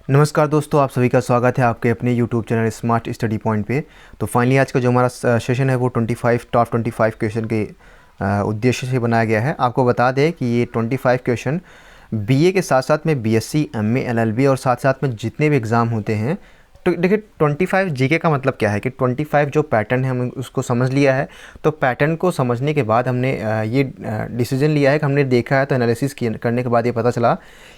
नमस्कार दोस्तों, आप सभी का स्वागत है आपके अपने YouTube channel smart study point पे। तो फाइनली आज का जो हमारा सेशन है वो 25 टॉप 25 क्वेश्चन के उद्देश्य से बनाया गया है। आपको बता दें कि ये 25 क्वेश्चन बीए के साथ साथ में बीएससी, एमए, एलएलबी और साथ साथ में जितने भी एग्ज़ाम होते हैं। तो देखिए 25 जीके का मतलब क्या है कि 25 जो पैटर्न है हम उसको समझ लिया है। तो पैटर्न को समझने के बाद हमने ये डिसीजन लिया है कि हमने देखा है, तो एनालिसिस करने के बाद ये पता चला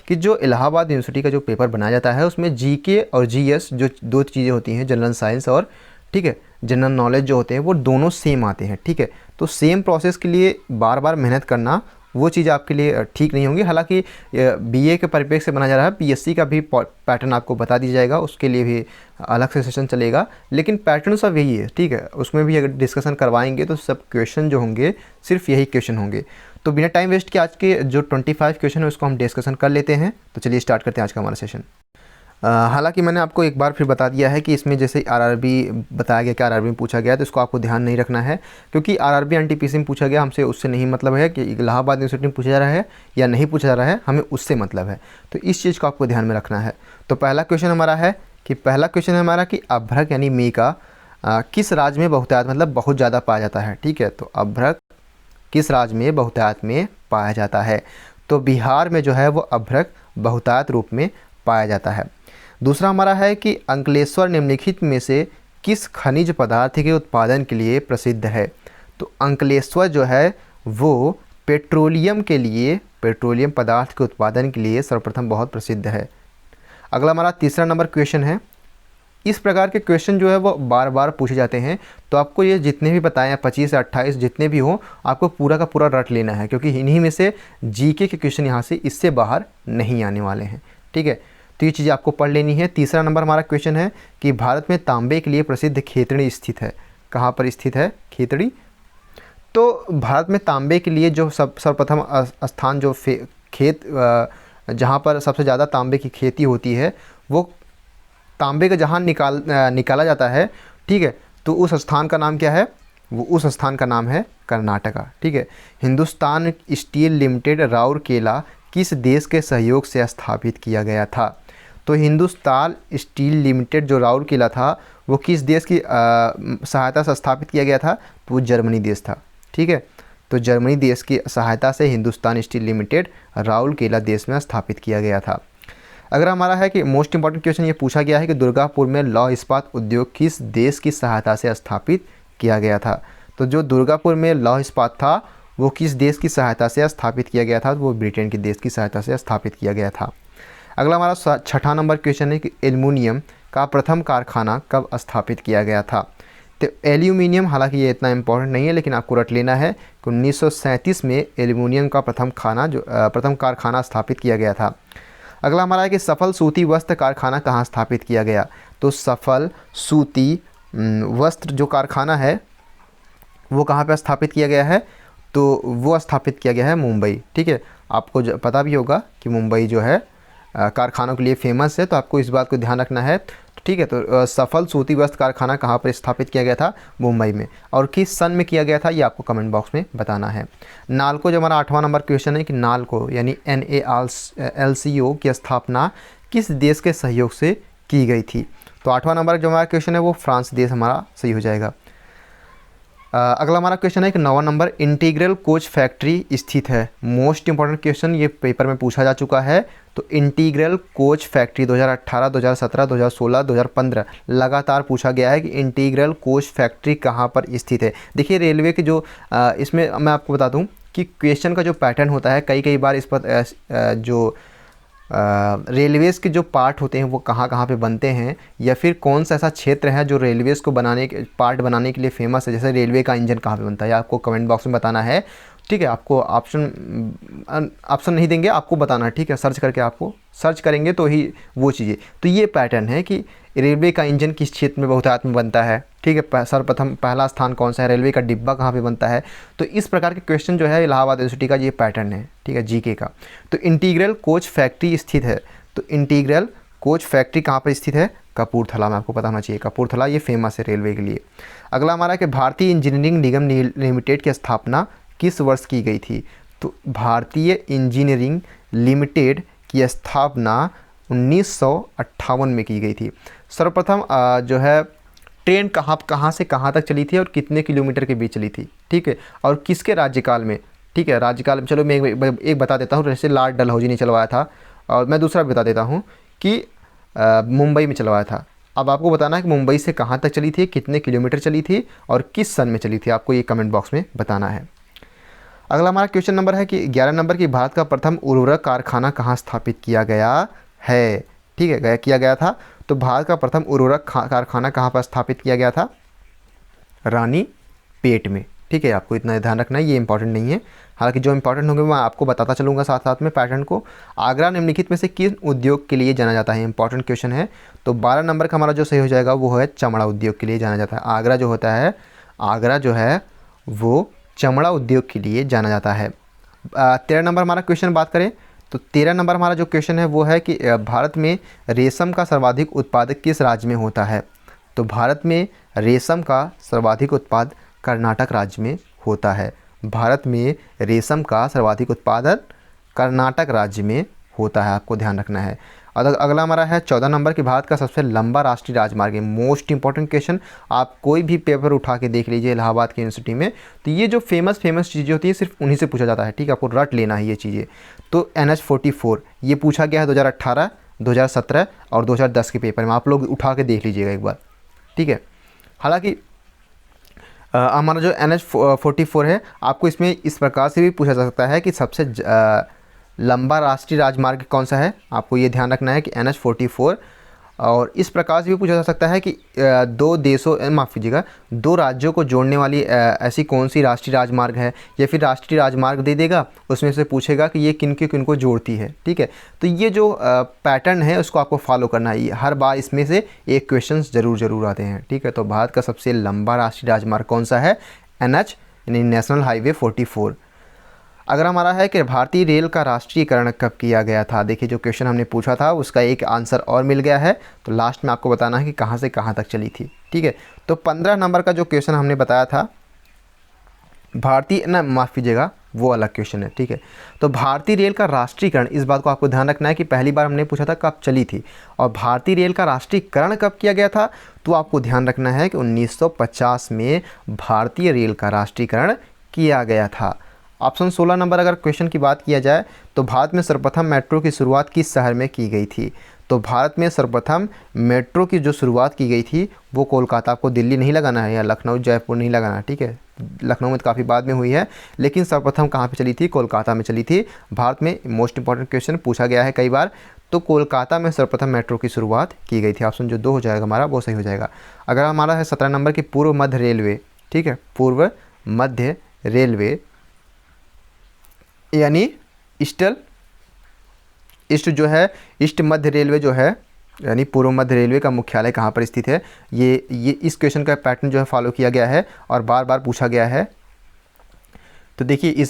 कि जो इलाहाबाद यूनिवर्सिटी का जो पेपर बनाया जाता है उसमें जीके और जीएस जो दो चीज़ें होती हैं, जनरल साइंस और ठीक है जनरल नॉलेज जो होते हैं वो दोनों सेम आते हैं। ठीक है, तो सेम प्रोसेस के लिए बार बार मेहनत करना वो चीज़ आपके लिए ठीक नहीं होंगी। हालांकि बीए के परिप्रेक्ष्य से बना जा रहा है, पीएससी का भी पैटर्न आपको बता दिया जाएगा, उसके लिए भी अलग से सेशन चलेगा, लेकिन पैटर्न सब यही है। ठीक है, उसमें भी अगर डिस्कशन करवाएंगे तो सब क्वेश्चन जो होंगे सिर्फ यही क्वेश्चन होंगे। तो बिना टाइम वेस्ट के आज के जो 25 क्वेश्चन है उसको हम डिस्कशन कर लेते हैं। तो चलिए स्टार्ट करते हैं आज का हमारा सेशन। हालांकि मैंने आपको एक बार फिर बता दिया है कि इसमें जैसे आरआरबी बताया गया कि आरआरबी में पूछा गया, तो इसको आपको ध्यान नहीं रखना है, क्योंकि आरआरबी एनटीपीसी में पूछा गया, हमसे उससे नहीं मतलब है कि इलाहाबाद यूनिवर्सिटी में पूछा जा रहा है या नहीं पूछा जा रहा है, हमें उससे मतलब है। तो इस चीज़ को आपको ध्यान में रखना है। तो पहला क्वेश्चन हमारा है कि अभ्रक यानी मेगा किस राज्य में बहुतायत मतलब बहुत ज़्यादा पाया जाता है। ठीक है, तो अभ्रक किस राज्य में बहुतायत में पाया जाता है? तो बिहार में जो है वो अभ्रक बहुतायत रूप में पाया जाता है। दूसरा हमारा है कि अंकलेश्वर निम्नलिखित में से किस खनिज पदार्थ के उत्पादन के लिए प्रसिद्ध है? तो अंकलेश्वर जो है वो पेट्रोलियम पदार्थ के उत्पादन के लिए सर्वप्रथम बहुत प्रसिद्ध है। अगला हमारा तीसरा नंबर क्वेश्चन है। इस प्रकार के क्वेश्चन जो है वो बार बार पूछे जाते हैं, तो आपको ये जितने भी बताए हैं 25 या 28 जितने भी हो, आपको पूरा का पूरा रट लेना है, क्योंकि इन्हीं में से जीके के क्वेश्चन यहाँ से इससे बाहर नहीं आने वाले हैं। ठीक है, तो ये चीज़ें आपको पढ़ लेनी है। तीसरा नंबर हमारा क्वेश्चन है कि भारत में तांबे के लिए प्रसिद्ध खेतड़ी स्थित है। कहाँ पर स्थित है खेतड़ी? तो भारत में तांबे के लिए जो सर्वप्रथम स्थान जो खेत जहाँ पर सबसे ज़्यादा तांबे की खेती होती है, वो तांबे का जहाँ निकाला जाता है, ठीक है, तो उस स्थान का नाम क्या है? वो उस स्थान का नाम है कर्नाटका। ठीक है, हिंदुस्तान स्टील लिमिटेड राउरकेला किस देश के सहयोग से स्थापित किया गया था? तो हिंदुस्तान स्टील लिमिटेड जो राउरकेला था वो किस देश की सहायता से स्थापित किया गया था? तो वो जर्मनी देश था। ठीक है, तो जर्मनी देश की सहायता से हिंदुस्तान स्टील लिमिटेड राउरकेला देश में स्थापित किया गया था। अगर हमारा है कि मोस्ट इंपॉर्टेंट क्वेश्चन ये पूछा गया है कि दुर्गापुर में लौह इस्पात उद्योग किस देश की सहायता से स्थापित किया गया था? तो जो दुर्गापुर में लौह इस्पात था वो किस देश की सहायता से स्थापित किया गया था? वो ब्रिटेन के देश की सहायता से स्थापित किया गया था। अगला हमारा छठा नंबर क्वेश्चन है कि एल्युमिनियम का प्रथम कारखाना कब स्थापित किया गया था? तो एल्यूमिनियम, हालांकि ये इतना इंपॉर्टेंट नहीं है, लेकिन आपको रट लेना है कि 1937 में एल्यूमिनियम का प्रथम कारखाना स्थापित किया गया था। अगला हमारा है कि सफल सूती वस्त्र कारखाना कहाँ स्थापित किया गया? तो सफल सूती वस्त्र जो कारखाना है वो कहाँ पे स्थापित किया गया है? तो वो स्थापित किया गया है मुंबई। ठीक है, आपको पता भी होगा कि मुंबई जो है कारखानों के लिए फेमस है, तो आपको इस बात को ध्यान रखना है। ठीक है, तो सफल सूती वस्त्र कारखाना कहाँ पर स्थापित किया गया था? मुंबई में। और किस सन में किया गया था ये आपको कमेंट बॉक्स में बताना है। नालको जो हमारा 8वां नंबर क्वेश्चन है कि नालको यानी NaLCO की स्थापना किस देश के सहयोग से की गई थी? तो 8वां नंबर जो हमारा क्वेश्चन है वो फ्रांस देश हमारा सही हो जाएगा। अगला हमारा क्वेश्चन है कि 9वां नंबर इंटीग्रल कोच फैक्ट्री स्थित है। मोस्ट इंपॉर्टेंट क्वेश्चन ये पेपर में पूछा जा चुका है। तो इंटीग्रल कोच फैक्ट्री 2018, 2017, 2016, 2015 लगातार पूछा गया है कि इंटीग्रल कोच फैक्ट्री कहाँ पर स्थित है। देखिए रेलवे के जो इसमें मैं आपको बता दूं कि क्वेश्चन का जो पैटर्न होता है, कई बार इस पर जो रेलवेज़ के जो पार्ट होते हैं वो कहाँ कहाँ पे बनते हैं, या फिर कौन सा ऐसा क्षेत्र है जो रेलवेज़ को पार्ट बनाने के लिए फेमस है, जैसे रेलवे का इंजन कहाँ पे बनता है, आपको कमेंट बॉक्स में बताना है। ठीक है, आपको ऑप्शन नहीं देंगे, आपको बताना है। ठीक है, सर्च करके आपको सर्च करेंगे तो ही वो चीज़ें। तो ये पैटर्न है कि रेलवे का इंजन किस क्षेत्र में बहुतायत में बनता है। ठीक है, सर्वप्रथम पहला स्थान कौन सा है, रेलवे का डिब्बा कहाँ पे बनता है। तो इस प्रकार के क्वेश्चन जो है इलाहाबाद यूनिवर्सिटी का ये पैटर्न है। ठीक है, जीके का। तो इंटीग्रल कोच फैक्ट्री स्थित है, तो इंटीग्रल कोच फैक्ट्री कहाँ पर स्थित है? कपूरथला में। आपको पता होना चाहिए, कपूरथला ये फेमस है रेलवे के लिए। अगला हमारा है कि भारतीय इंजीनियरिंग निगम लिमिटेड की स्थापना किस वर्ष की गई थी? तो भारतीय इंजीनियरिंग लिमिटेड की स्थापना 1958 में की गई थी। सर्वप्रथम जो है ट्रेन कहाँ से कहाँ तक चली थी और कितने किलोमीटर के बीच चली थी, ठीक है, और किसके राज्यकाल में, ठीक है, राज्यकाल में। चलो मैं एक बता देता हूँ, जैसे लॉर्ड डलहौजी ने चलवाया था, और मैं दूसरा भी बता देता हूँ कि मुंबई में चलवाया था। अब आपको बताना है कि मुंबई से कहाँ तक चली थी, कितने किलोमीटर चली थी और किस सन में चली थी, आपको ये कमेंट बॉक्स में बताना है। अगला हमारा क्वेश्चन नंबर है कि 11 नंबर की भारत का प्रथम उर्वरक कारखाना कहाँ स्थापित किया गया है, ठीक है, किया गया था। तो भारत का प्रथम उर्वरक कारखाना कहाँ पर स्थापित किया गया था? रानी पेट में, ठीक है। आपको इतना ध्यान रखना है, ये इंपॉर्टेंट नहीं है, हालांकि जो इंपॉर्टेंट होंगे मैं आपको बताता चलूँगा साथ साथ में पैटर्न को। आगरा निम्नलिखित में से किस उद्योग के लिए जाना जाता है? इंपॉर्टेंट क्वेश्चन है। तो 12 नंबर का हमारा जो सही हो जाएगा वो है चमड़ा उद्योग के लिए जाना जाता है। आगरा जो होता है, आगरा जो है वो चमड़ा उद्योग के लिए जाना जाता है। 13 नंबर हमारा क्वेश्चन बात करें तो 13 नंबर हमारा जो क्वेश्चन है वो है कि भारत में रेशम का सर्वाधिक उत्पादक किस राज्य में होता है? तो भारत में रेशम का सर्वाधिक उत्पाद कर्नाटक राज्य में होता है। भारत में रेशम का सर्वाधिक उत्पादन कर्नाटक राज्य में होता है, आपको ध्यान रखना है। अगला हमारा है 14 नंबर कि भारत का सबसे लंबा राष्ट्रीय राजमार्ग है। मोस्ट इंपॉर्टेंट क्वेश्चन, आप कोई भी पेपर उठा के देख लीजिए इलाहाबाद की यूनिवर्सिटी में, तो ये जो फेमस चीज़ें होती है सिर्फ उन्हीं से पूछा जाता है, ठीक है, आपको रट लेना है ये चीज़ें। तो NH44 ये पूछा गया है 2018, 2017 और 2010 के पेपर में, आप लोग उठा के देख लीजिएगा एक बार, ठीक है। हालांकि हमारा जो NH44 है, आपको इसमें इस प्रकार से भी पूछा जा सकता है कि सबसे लंबा राष्ट्रीय राजमार्ग कौन सा है, आपको ये ध्यान रखना है कि NH44। और इस प्रकार से भी पूछा जा सकता है कि दो राज्यों को जोड़ने वाली ऐसी कौन सी राष्ट्रीय राजमार्ग है, या फिर राष्ट्रीय राजमार्ग दे देगा, उसमें से पूछेगा कि ये किनको जोड़ती है, ठीक है। तो ये जो पैटर्न है उसको आपको फॉलो करना है, हर बार इसमें से एक क्वेश्चन ज़रूर आते हैं, ठीक है। तो भारत का सबसे लंबा राष्ट्रीय राजमार्ग कौन सा है? NH यानी नेशनल हाईवे 44। अगर हमारा है कि भारतीय रेल का राष्ट्रीयकरण कब किया गया था? देखिए जो क्वेश्चन हमने पूछा था उसका एक आंसर और मिल गया है, तो लास्ट में आपको बताना है कि कहाँ से कहाँ तक चली थी, ठीक है। तो 15 नंबर का जो क्वेश्चन हमने बताया था माफ़ कीजिएगा, वो अलग क्वेश्चन है, ठीक है। तो भारतीय रेल का राष्ट्रीयकरण, इस बात को आपको ध्यान रखना है कि पहली बार हमने पूछा था कब चली थी, और भारतीय रेल का राष्ट्रीयकरण कब किया गया था, तो आपको ध्यान रखना है कि 1950 में भारतीय रेल का राष्ट्रीयकरण किया गया था। ऑप्शन 16 नंबर अगर क्वेश्चन की बात किया जाए तो भारत में सर्वप्रथम मेट्रो की शुरुआत किस शहर में की गई थी? तो भारत में सर्वप्रथम मेट्रो की जो शुरुआत की गई थी वो कोलकाता, आपको दिल्ली नहीं लगाना है या लखनऊ जयपुर नहीं लगाना, ठीक है। लखनऊ में तो काफ़ी बाद में हुई है, लेकिन सर्वप्रथम कहाँ पे चली थी? कोलकाता में चली थी। भारत में मोस्ट इंपॉर्टेंट क्वेश्चन पूछा गया है कई बार, तो कोलकाता में सर्वप्रथम मेट्रो की शुरुआत की गई थी। ऑप्शन जो 2 हो जाएगा हमारा वो सही हो जाएगा। अगर हमारा है 17 नंबर की पूर्व मध्य रेलवे, ठीक है, पूर्व मध्य रेलवे यानी ईस्ट मध्य रेलवे जो है यानी पूर्व मध्य रेलवे का मुख्यालय कहाँ पर स्थित है? ये इस क्वेश्चन का पैटर्न जो है फॉलो किया गया है और बार बार पूछा गया है। तो देखिए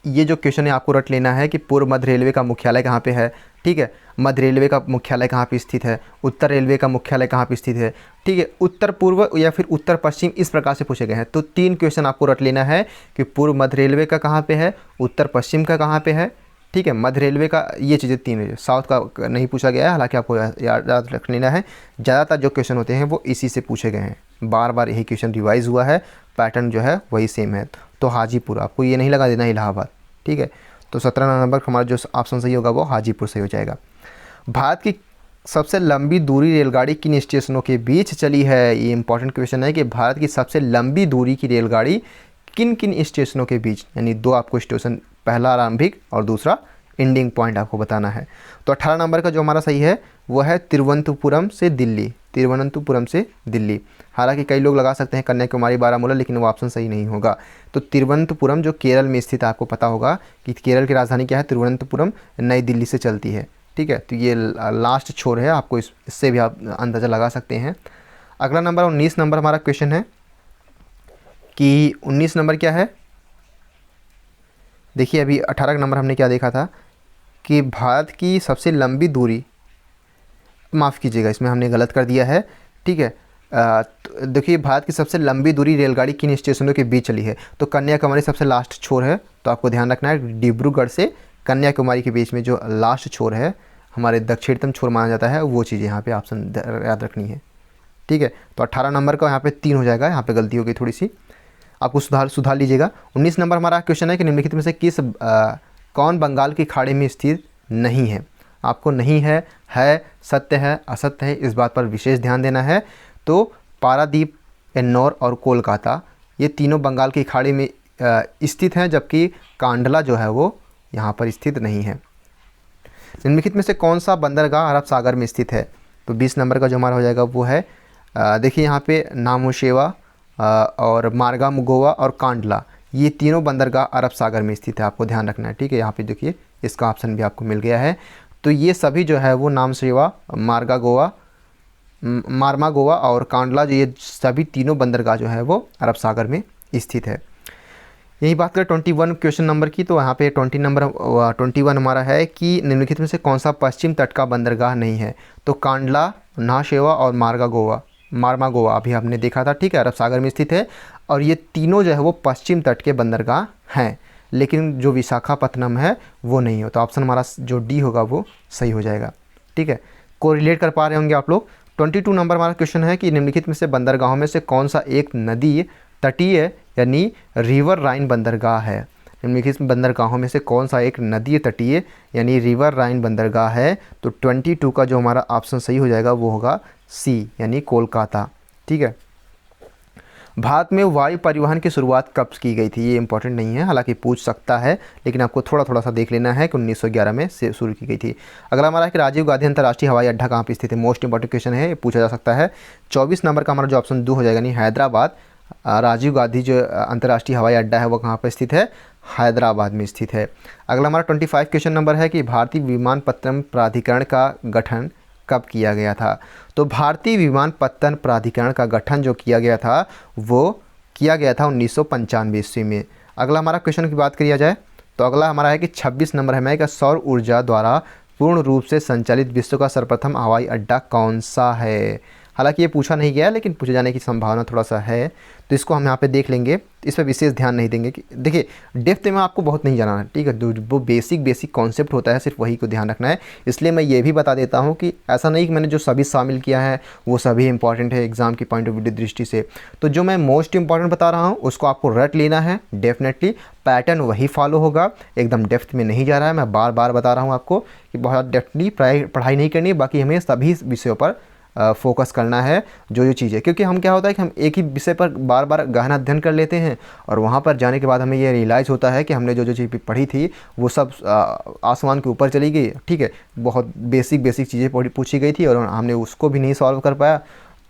ये जो क्वेश्चन है आपको रट लेना है कि पूर्व मध्य रेलवे का मुख्यालय कहाँ पे है, ठीक है। मध्य रेलवे का मुख्यालय कहाँ पे स्थित है, उत्तर रेलवे का मुख्यालय कहाँ पे स्थित है, ठीक है। उत्तर पूर्व या फिर उत्तर पश्चिम, इस प्रकार से पूछे गए हैं। तो 3 क्वेश्चन आपको रट लेना है कि पूर्व मध्य रेलवे का कहाँ पे है, उत्तर पश्चिम का कहाँ पे है, ठीक है, मध्य रेलवे का, ये चीज़ें 3 है। साउथ का नहीं पूछा गया है, हालांकि आपको याद रख लेना है, ज़्यादातर जो क्वेश्चन होते हैं वो इसी से पूछे गए हैं, बार बार यही क्वेश्चन रिवाइज हुआ है, पैटर्न जो है वही सेम है। तो हाजीपुर, आपको ये नहीं लगा देना इलाहाबाद, ठीक है। तो 17 नंबर हमारा जो ऑप्शन सही होगा वो हाजीपुर सही हो जाएगा। भारत की सबसे लंबी दूरी रेलगाड़ी किन स्टेशनों के बीच चली है? ये इंपॉर्टेंट क्वेश्चन है कि भारत की सबसे लंबी दूरी की रेलगाड़ी किन किन स्टेशनों के बीच, यानी 2 आपको स्टेशन, पहला आरंभिक और दूसरा एंडिंग पॉइंट आपको बताना है। तो 18 नंबर का जो हमारा सही है वो है तिरुवनंतपुरम से दिल्ली, तिरुवनंतपुरम से दिल्ली। हालांकि कई लोग लगा सकते हैं कन्याकुमारी बारामूला, लेकिन वो ऑप्शन सही नहीं होगा। तो तिरुवनंतपुरम जो केरल में स्थित है, आपको पता होगा कि केरल की राजधानी क्या है, तिरुवनंतपुरम, नई दिल्ली से चलती है, ठीक है। तो ये लास्ट छोर है, आपको इससे भी आप अंदाज़ा लगा सकते हैं। अगला नंबर 19 नंबर हमारा क्वेश्चन है कि 19 नंबर क्या है? देखिए अभी 18 नंबर हमने क्या देखा था कि भारत की सबसे लंबी दूरी, माफ़ कीजिएगा इसमें हमने गलत कर दिया है, ठीक है। तो देखिए भारत की सबसे लंबी दूरी रेलगाड़ी किन स्टेशनों के बीच चली है? तो कन्याकुमारी सबसे लास्ट छोर है, तो आपको ध्यान रखना है डिब्रूगढ़ से कन्याकुमारी के बीच में जो लास्ट छोर है हमारे दक्षिणतम छोर माना जाता है, वो चीज़ यहाँ पे ऑप्शन याद रखनी है। ठीक है, तो 18 नंबर का यहाँ पे 3 हो जाएगा, यहाँ पे गलती हो गई थोड़ी सी, आपको सुधार लीजिएगा। 19 नंबर हमारा क्वेश्चन है कि निम्नलिखित में से कौन बंगाल की खाड़ी में स्थित नहीं है। आपको नहीं है, सत्य है, असत्य है, इस बात पर विशेष ध्यान देना है। तो पारादीप, एन्नौर और कोलकाता ये तीनों बंगाल की खाड़ी में स्थित हैं, जबकि कांडला जो है वो यहाँ पर स्थित नहीं है। निम्नलिखित में से कौन सा बंदरगाह अरब सागर में स्थित है। तो 20 नंबर का जो हमारा हो जाएगा वो है, देखिए यहाँ पे नामोशेवा और मार्गाम गोवा और कांडला, ये तीनों बंदरगाह अरब सागर में स्थित है, आपको ध्यान रखना है। ठीक है, यहाँ पे देखिए इसका ऑप्शन भी आपको मिल गया है। तो ये सभी जो है वो नामशेवा, मारमा गोवा और कांडला, जो ये सभी तीनों बंदरगाह जो है वो अरब सागर में स्थित है। यही बात करें 21 क्वेश्चन नंबर की, तो यहाँ पे 21 हमारा है कि निम्नलिखित में से कौन सा पश्चिम तट का बंदरगाह नहीं है। तो कांडला, नाहशेवा और मारमा गोवा अभी हमने देखा था, ठीक है, अरब सागर में स्थित है, और ये तीनों जो है वो पश्चिम तट के बंदरगाह हैं, लेकिन जो विशाखापत्तनम है वो नहीं हो। तो ऑप्शन हमारा जो डी होगा वो सही हो जाएगा। ठीक है, कोरिलेट कर पा रहे होंगे आप लोग। 22 नंबर हमारा क्वेश्चन है कि निम्नलिखित में से बंदरगाहों में से कौन सा एक नदी तटीय यानी रिवर राइन बंदरगाह है। निम्नलिखित बंदरगाहों में से कौन सा एक नदी तटीय यानी रिवर राइन बंदरगाह है। तो 22 का जो हमारा ऑप्शन सही हो जाएगा वो होगा सी यानी कोलकाता। ठीक है, भारत में वायु परिवहन की शुरुआत कब की गई थी, ये इंपॉर्टेंट नहीं है, हालांकि पूछ सकता है, लेकिन आपको थोड़ा सा देख लेना है कि 1911 में से शुरू की गई थी। अगला हमारा है कि राजीव गांधी अंतर्राष्ट्रीय हवाई अड्डा कहाँ पर स्थित है। मोस्ट इंपॉर्टेंट क्वेश्चन है, ये पूछा जा सकता है। 24 नंबर का हमारा जो ऑप्शन 2 हो जाएगा, यानी हैदराबाद। राजीव गांधी जो अंतर्राष्ट्रीय हवाई अड्डा है वो कहाँ पर स्थित है, हैदराबाद में स्थित है। अगला हमारा 25 क्वेश्चन नंबर है कि भारतीय विमानपत्तन प्राधिकरण का गठन कब किया गया था। तो भारतीय विमानपत्तन प्राधिकरण का गठन जो किया गया था वो किया गया था 1995 ईस्वी में। अगला हमारा क्वेश्चन की बात किया जाए तो अगला हमारा है कि 26 नंबर है कि सौर ऊर्जा द्वारा पूर्ण रूप से संचालित विश्व का सर्वप्रथम हवाई अड्डा कौन सा है। हालांकि ये पूछा नहीं गया, लेकिन पूछे जाने की संभावना थोड़ा सा है, तो इसको हम यहाँ पे देख लेंगे, इस पर विशेष ध्यान नहीं देंगे। कि देखिए डेप्थ में आपको बहुत नहीं जाना है, ठीक है, वो बेसिक कॉन्सेप्ट होता है, सिर्फ वही को ध्यान रखना है। इसलिए मैं ये भी बता देता हूँ कि ऐसा नहीं कि मैंने जो सभी शामिल किया है वो सभी इंपॉर्टेंट है एग्जाम की पॉइंट ऑफ व्यू दृष्टि से। तो जो मैं मोस्ट इंपॉर्टेंट बता रहा हूँ उसको आपको रट लेना है, डेफिनेटली पैटर्न वही फॉलो होगा, एकदम डेप्थ में नहीं जा रहा है। मैं बार बार बता रहा हूँ आपको कि बहुत डेप्थली पढ़ाई नहीं करनी है, बाकी हमें सभी विषयों पर फोकस करना है जो चीज़ें, क्योंकि हम क्या होता है कि हम एक ही विषय पर बार बार गहन अध्ययन कर लेते हैं और वहाँ पर जाने के बाद हमें ये रियलाइज़ होता है कि हमने जो चीज़ पढ़ी थी वो सब आसमान के ऊपर चली गई। ठीक है, बहुत बेसिक चीज़ें पूछी गई थी और हमने उसको भी नहीं सॉल्व कर पाया,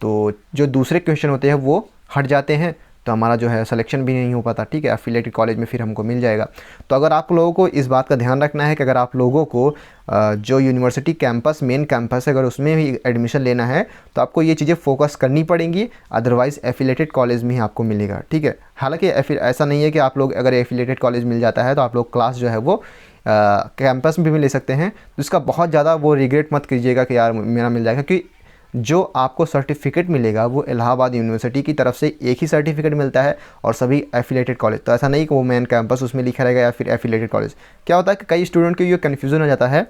तो जो दूसरे क्वेश्चन होते हैं वो हट जाते हैं, तो हमारा जो है सिलेक्शन भी नहीं हो पाता। ठीक है, एफिलिएटेड कॉलेज में फिर हमको मिल जाएगा। तो अगर आप लोगों को इस बात का ध्यान रखना है कि अगर आप लोगों को जो यूनिवर्सिटी कैंपस मेन कैंपस है अगर उसमें भी एडमिशन लेना है तो आपको ये चीज़ें फोकस करनी पड़ेंगी, अदरवाइज़ एफिलिएटेड कॉलेज में ही आपको मिलेगा। ठीक है, हालांकि ऐसा नहीं है कि आप लोग अगर एफिलिएटेड कॉलेज मिल जाता है तो आप लोग क्लास जो है वो कैंपस में भी ले सकते हैं। तो इसका बहुत ज़्यादा वो रिग्रेट मत कीजिएगा कि यार मेरा मिल जाएगा, क्योंकि जो आपको सर्टिफिकेट मिलेगा वो इलाहाबाद यूनिवर्सिटी की तरफ से एक ही सर्टिफिकेट मिलता है और सभी एफिलिएटेड कॉलेज। तो ऐसा नहीं कि वो मेन कैंपस उसमें लिखा रहेगा या फिर एफिलिएटेड कॉलेज। क्या होता है कि कई स्टूडेंट को ये कन्फ्यूज़न हो जाता है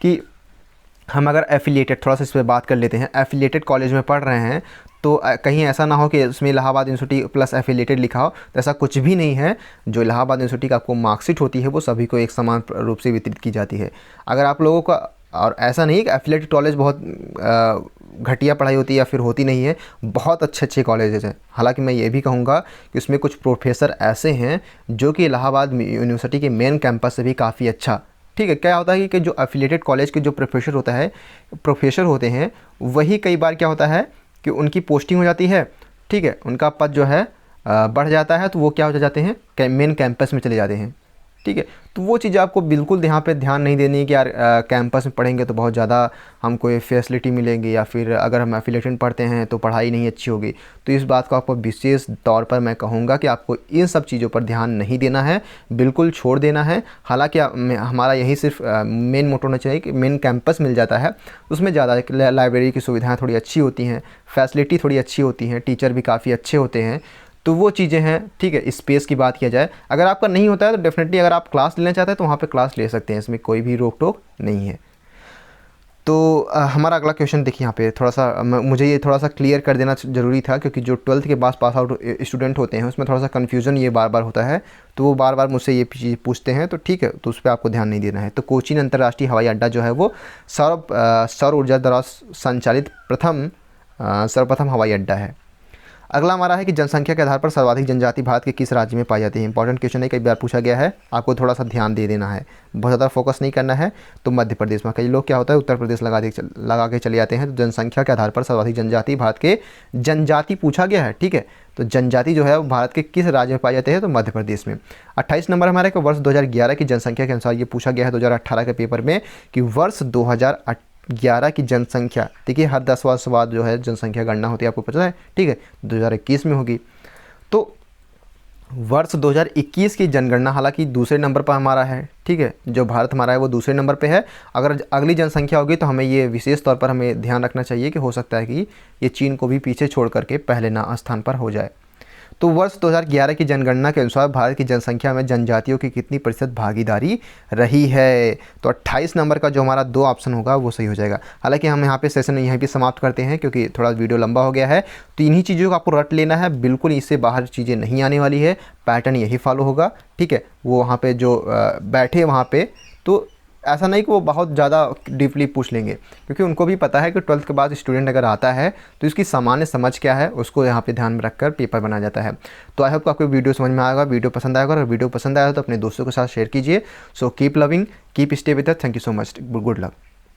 कि हम अगर एफिलिएटेड, थोड़ा सा इस पर बात कर लेते हैं, एफिलिएटेड कॉलेज में पढ़ रहे हैं तो कहीं ऐसा ना हो कि उसमें इलाहाबाद यूनिवर्सिटी प्लस एफिलिएटेड लिखा हो, तो ऐसा कुछ भी नहीं है। जो इलाहाबाद यूनिवर्सिटी का आपको मार्कशीट होती है वो सभी को एक समान रूप से वितरित की जाती है। अगर आप लोगों का, और ऐसा नहीं कि एफिलिएटेड कॉलेज बहुत घटिया पढ़ाई होती है या फिर होती नहीं है, बहुत अच्छे कॉलेजेस हैं। हालांकि मैं ये भी कहूँगा कि उसमें कुछ प्रोफेसर ऐसे हैं जो कि इलाहाबाद यूनिवर्सिटी के मेन कैंपस से भी काफ़ी अच्छा। ठीक है, क्या होता है कि जो एफिलिएटेड कॉलेज के जो प्रोफेसर होते हैं वही कई बार क्या होता है कि उनकी पोस्टिंग हो जाती है। ठीक है, उनका पद जो है बढ़ जाता है, तो वो क्या हो जाते हैं, मेन कैंपस में चले जाते हैं। ठीक है, तो वो चीज़ आपको बिल्कुल यहाँ पे ध्यान नहीं देनी है कि यार कैंपस में पढ़ेंगे तो बहुत ज़्यादा हमको फैसिलिटी मिलेंगी, या फिर अगर हम एफिलिएटेड पढ़ते हैं तो पढ़ाई नहीं अच्छी होगी। तो इस बात को आपको विशेष तौर पर मैं कहूँगा कि आपको इन सब चीज़ों पर ध्यान नहीं देना है, बिल्कुल छोड़ देना है। हालांकि हमारा यही सिर्फ मेन मोटो होना चाहिए कि मेन कैंपस मिल जाता है, उसमें ज़्यादा लाइब्रेरी की सुविधाएँ थोड़ी अच्छी होती हैं, फैसिलिटी थोड़ी अच्छी होती हैं, टीचर भी काफ़ी अच्छे होते हैं, तो वो चीज़ें हैं। ठीक है, स्पेस की बात किया जाए, अगर आपका नहीं होता है तो डेफिनेटली अगर आप क्लास लेना चाहते हैं तो वहाँ पे क्लास ले सकते हैं, इसमें कोई भी रोक टोक नहीं है। तो हमारा अगला क्वेश्चन देखिए, यहाँ पे थोड़ा सा मुझे ये थोड़ा सा क्लियर कर देना ज़रूरी था, क्योंकि जो 12th के बाद पास आउट स्टूडेंट होते हैं उसमें थोड़ा सा कन्फ्यूज़न ये बार बार होता है, तो वो बार बार मुझसे ये चीज़ पूछते हैं। तो ठीक है, तो उस पर आपको ध्यान नहीं देना है। तो कोचीन अंतर्राष्ट्रीय हवाई अड्डा जो है वो सौर ऊर्जा द्वारा संचालित सर्वप्रथम हवाई अड्डा है। अगला हमारा है कि जनसंख्या के आधार पर सर्वाधिक जनजाति भारत के किस राज्य में पाई जाती है। इंपॉर्टेंट क्वेश्चन है, कई बार पूछा गया है, आपको थोड़ा सा ध्यान दे देना है, बहुत ज़्यादा फोकस नहीं करना है। तो मध्य प्रदेश में, कई लोग क्या होता है उत्तर प्रदेश लगा के चले जाते हैं। तो जनसंख्या के आधार पर सर्वाधिक जनजाति भारत के, जनजाति पूछा गया है, ठीक है, तो जनजाति जो है वो भारत के किस राज्य में पाए जाते हैं, तो मध्य प्रदेश में। 28 नंबर हमारे को वर्ष 2011 की जनसंख्या के अनुसार ये पूछा गया है 2018 के पेपर में कि वर्ष 2011 की जनसंख्या, देखिए हर 10 वर्ष बाद जो है जनसंख्या गणना होती है, आपको पता है, ठीक है, 2021 में होगी। तो वर्ष 2021 की जनगणना हालांकि दूसरे नंबर पर हमारा है, ठीक है, जो भारत हमारा है वो दूसरे नंबर पे है। अगर अगली जनसंख्या होगी तो हमें ये विशेष तौर पर हमें ध्यान रखना चाहिए कि हो सकता है कि ये चीन को भी पीछे छोड़ करके पहले स्थान पर हो जाए। तो वर्ष 2011 की जनगणना के अनुसार भारत की जनसंख्या में जनजातियों की कितनी प्रतिशत भागीदारी रही है, तो 28 नंबर का जो हमारा 2 ऑप्शन होगा वो सही हो जाएगा। हालांकि हम यहाँ पे सेशन यहीं पे समाप्त करते हैं, क्योंकि थोड़ा वीडियो लंबा हो गया है। तो इन्हीं चीज़ों को आपको रट लेना है, बिल्कुल इससे बाहर चीज़ें नहीं आने वाली है, पैटर्न यही फॉलो होगा, ठीक है। वो वहाँ पर जो बैठे वहाँ पर, तो ऐसा नहीं कि वो बहुत ज़्यादा डीपली पूछ लेंगे, क्योंकि उनको भी पता है कि 12th के बाद स्टूडेंट अगर आता है तो इसकी सामान्य समझ क्या है उसको यहाँ पे ध्यान में रखकर पेपर बनाया जाता है। तो आई होप आपको वीडियो समझ में आएगा, वीडियो पसंद आएगा, और वीडियो पसंद आया तो अपने दोस्तों के साथ शेयर कीजिए। So keep loving, keep stay with us, thank you so much, good luck.